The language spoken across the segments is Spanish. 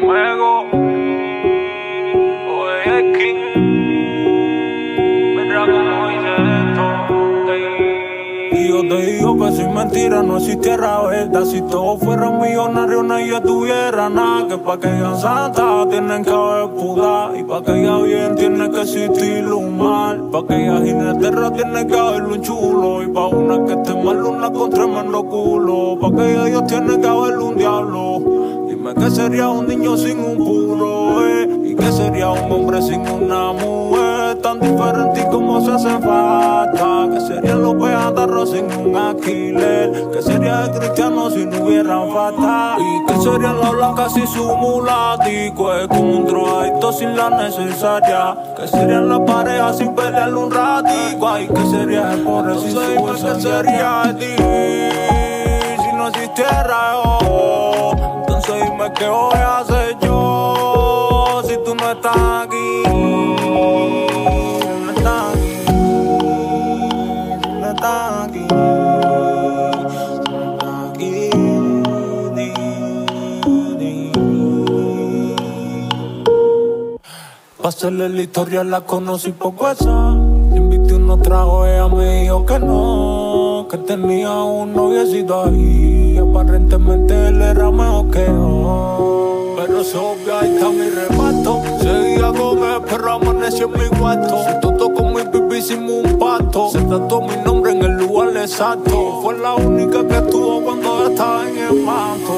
Fuego, oye, King, mira cómo hice esto, Y yo te digo que sin mentira no existiera verdad. Si todos fueran millonarios nadie tuviera nada. Que pa' que hayan santa tienen que haber pudá. Y pa' que haya bien tiene que existir un mal. Pa' que haya jineterra tiene que haber un chulo. Y pa' una que esté mal una con tremendo culo. Pa' que haya Dios tiene que haber un diablo. Dime qué sería un niño sin un puro, y qué sería un hombre sin una mujer. Tan diferente y como se hace falta. Que serían los peatarros sin un alquiler. Que sería el cristiano si no hubieran falta. Y que serían las blancas sin su mulatico. Es como un drogadicto sin la necesaria. Que serían las parejas sin pelearle un ratico. Ay, que sería el pobre sin su esencia. Que sería de ti si no existiera yo. Entonces dime qué voy a hacer yo si tú no estás aquí. No estás aquí, no estás aquí, no estás aquí. Pa' hacerle la historia la conocí por WhatsApp. Le invité unos tragos, ella me dijo que no, que tenía un noviecito ahí. Aparentemente él era mejor que yo, pero se obvia, ahí está mi reparto. Seguía con él, pero amaneció en mi cuarto. Se trató con mi pipi, hicimos un pacto. Se trató mi nombre en el lugar exacto. Fue la única que estuvo cuando yo estaba en el manto.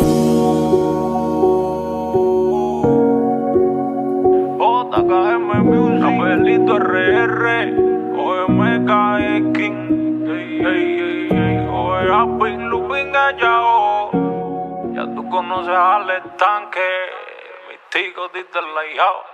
JKM Music, Abelito RR, OMK King, oye, Apin, Lupin, Gallao. Ya tú conoces al estanque, mi tico, dite el layout.